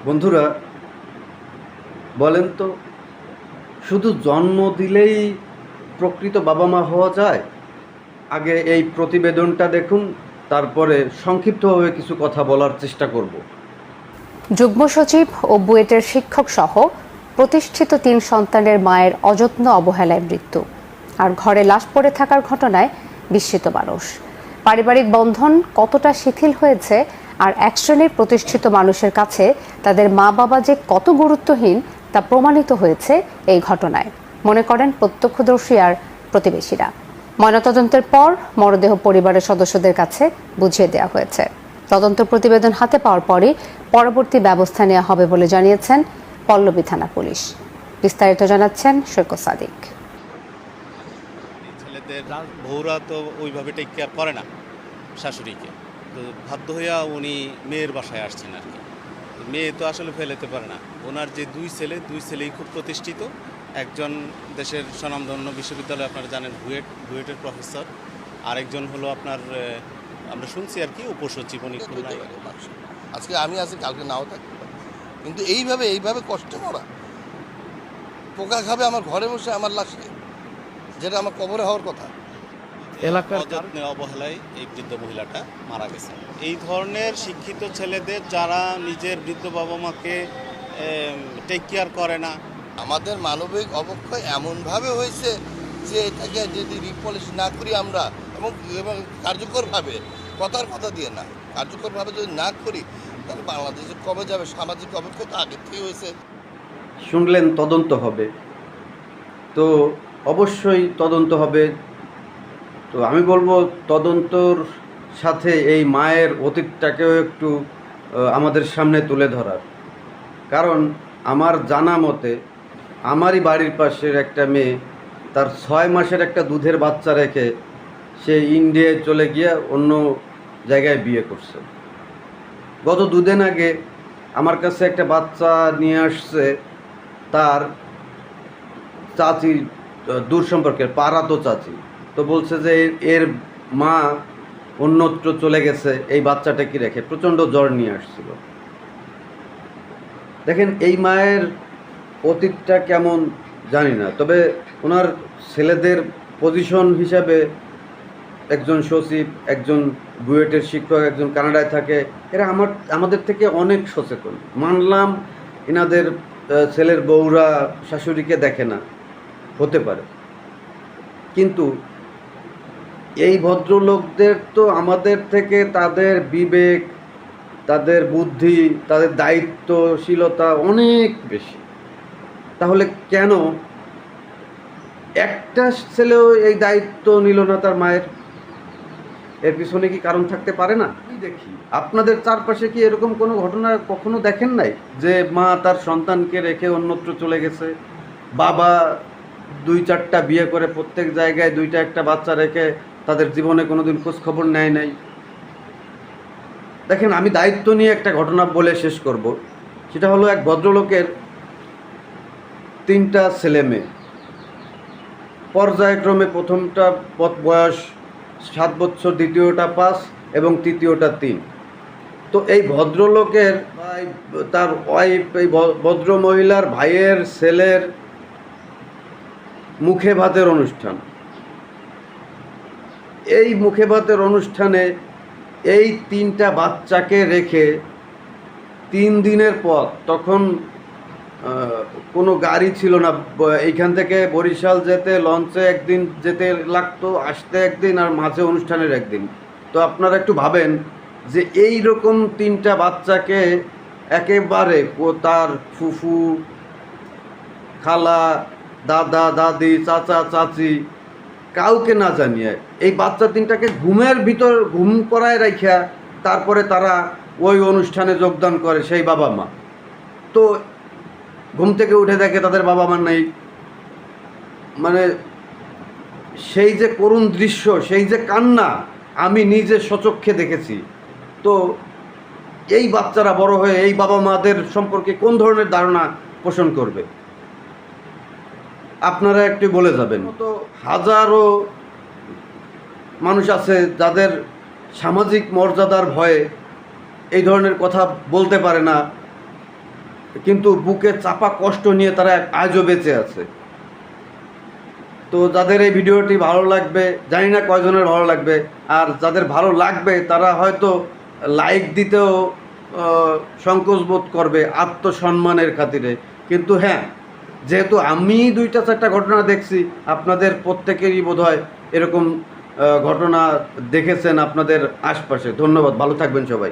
বন্ধুরা, বলেন তো, শুধু জন্ম দিলেই প্রকৃত বাবা মা হওয়া যায়? আগে এই প্রতিবেদনটা দেখুন, তারপরে সংক্ষিপ্তভাবে কিছু কথা বলার চেষ্টা করব। যুগ্ম সচিব ও বুয়েটের শিক্ষক সহ প্রতিষ্ঠিত ৩ সন্তানের মায়ের অযত্ন অবহেলায় মৃত্যু, আর ঘরে লাশ পড়ে থাকার ঘটনায় বিস্মিত মানুষ। পারিবারিক বন্ধন কতটা শিথিল হয়েছে, আর এক শ্রেণীর প্রতিষ্ঠিত মানুষের কাছে তাদের মা বাবা যে কত গুরুত্বহীন তা প্রমাণিত হয়েছে এই ঘটনায়, মনে করেন প্রত্যক্ষদর্শী আর প্রতিবেশীরা। ময়নাতদন্তের পর মরদেহ পরিবারের সদস্যদের কাছে বুঝিয়ে দেওয়া হয়েছে। তদন্ত প্রতিবেদন হাতে পাওয়ার পরই পরবর্তী ব্যবস্থা নেওয়া হবে বলে জানিয়েছেন পল্লবী থানা পুলিশ। বিস্তারিত জানাচ্ছেন সৈকত সাদিক। ছেলেদের বউরা তো ওইভাবে টেক কেয়ার করে না শাশুড়িকে, তো বাধ্য হইয়া উনি মেয়ের বাসায় আসছেন আর কি। মেয়ে তো আসলে ফেলেতে পারে না। ওনার যে দুই ছেলেই খুব প্রতিষ্ঠিত। একজন দেশের স্বনামধন্য বিশ্ববিদ্যালয়ে আপনারা জানেন বুয়েটের প্রফেসর, আরেকজন হলো আপনার আমরা শুনছি আর কি উপসচিব। উনি আজকে আমি আছি, কালকে নাও থাকতে পারি, কিন্তু এইভাবে কষ্ট করা, পোকা খাবে আমার ঘরে বসে আমার লাশে, যেটা আমার কবরে হওয়ার কথা। এলাকার অযত্নে অবহেলায় এই বৃদ্ধ মহিলাটা মারা গেছে। এই ধরনের শিক্ষিত ছেলেদের যারা নিজের বৃদ্ধ বাবা মাকে টেক কেয়ার করে না। আমাদের মানবিক অবক্ষয় এমনভাবে হয়েছে যে এটাকে যদি রিপলিশ না করি আমরা, এবং কার্যকরভাবে, কথার কথা দিয়ে না, কার্যকরভাবে যদি না করি, তাহলে বাংলাদেশে কবে যাবে? সামাজিক অবক্ষয় তো আগের থেকেই হয়েছে। শুনলেন তদন্ত হবে, তো অবশ্যই তদন্ত হবে। তো আমি বলবো তদন্তর সাথে এই মায়ের অতীতটাকেও একটু আমাদের সামনে তুলে ধরার। কারণ আমার জানা মতে আমারই বাড়ির পাশের একটা মেয়ে তার 6 মাসের একটা দুধের বাচ্চা রেখে সে ইন্ডিয়ায় চলে গিয়ে অন্য জায়গায় বিয়ে করছে। গত 2 দিন আগে আমার কাছে একটা বাচ্চা নিয়ে আসছে তার চাচি, দূর সম্পর্কের পাড়াতো চাচি। তো বলছে যে এর মা অন্যত্র চলে গেছে, এই বাচ্চাটাকে রেখে প্রচণ্ড জ্বর নিয়ে আসছিল। দেখেন এই মায়ের অতীতটা কেমন জানি না, তবে ওনার ছেলেদের পজিশন হিসাবে একজন সচিব, একজন বুয়েটের শিক্ষক, একজন কানাডায় থাকে, এরা আমাদের থেকে অনেক সচেতন। মানলাম এনাদের ছেলের বউরা শাশুড়িকে দেখে না, হতে পারে, কিন্তু এই ভদ্রলোকদের তো আমাদের থেকে তাদের বিবেক, তাদের বুদ্ধি, তাদের দায়িত্বশীলতা অনেক বেশি। তাহলে কেন একটা ছেলেও এই দায়িত্ব নিল না তার মায়ের? এর পিছনে কি কারণ থাকতে পারে না? দেখি আপনাদের চারপাশে কি এরকম কোনো ঘটনা কখনো দেখেন নাই যে মা তার সন্তানকে রেখে অন্যত্র চলে গেছে, বাবা 2-4টা বিয়ে করে প্রত্যেক জায়গায় 2টা-1টা বাচ্চা রেখে তাদের জীবনে কোনোদিন খোঁজ খবর নেয় নাই? দেখেন, আমি দায়িত্ব নিয়ে একটা ঘটনা বলে শেষ করব। সেটা হলো এক ভদ্রলোকের 3টা ছেলে মেয়ে, পর্যায়ক্রমে প্রথমটা বয়স 7 বছর, দ্বিতীয়টা 5 এবং তৃতীয়টা 3। তো এই ভদ্রলোকের তার ওয়াইফ, এই ভদ্র মহিলার ভাইয়ের ছেলের মুখে ভাতের অনুষ্ঠান। এই মুখে ভাতের অনুষ্ঠানে এই 3টা বাচ্চাকে রেখে 3 দিনের পর, তখন কোনো গাড়ি ছিল না, এইখান থেকে বরিশাল যেতে লঞ্চে একদিন যেতে লাগতো, আসতে একদিন, আর মাঝে অনুষ্ঠানের একদিন। তো আপনারা একটু ভাবেন যে এই রকম 3টা বাচ্চাকে একেবারে তার ফুফু, খালা, দাদা, দাদি, চাচা, চাচি কাউকে না জানিয়ে এই বাচ্চা 3টাকে ঘুমের ভিতর ঘুম করায় রাখা তারপরে তারা ওই অনুষ্ঠানে যোগদান করে সেই বাবা মা। তো ঘুম থেকে উঠে দেখে তাদের বাবা মা নেই। মানে সেই যে করুণ দৃশ্য, সেই যে কান্না আমি নিজে স্বচক্ষে দেখেছি। তো এই বাচ্চারা বড় হয়ে এই বাবা মাদের সম্পর্কে কোন ধরনের ধারণা পোষণ করবে? আপনারা একটু বলে যাবেন। তো হাজারো মানুষ আছে যাদের সামাজিক মর্যাদার ভয়ে এই ধরনের কথা বলতে পারে না, কিন্তু বুকে চাপা কষ্ট নিয়ে তারা আজও বেঁচে আছে। তো যাদের এই ভিডিওটি ভালো লাগবে, জানি না কয়জনের ভালো লাগবে, আর যাদের ভালো লাগবে তারা হয়তো লাইক দিতেও সংকোচ বোধ করবে আত্মসম্মানের খাতিরে। কিন্তু হ্যাঁ, যেহেতু আমি 2-4টা ঘটনা দেখছি, আপনাদের প্রত্যেকেরই বোধহয় এরকম ঘটনা দেখেছেন আপনাদের আশপাশে। ধন্যবাদ, ভালো থাকবেন সবাই।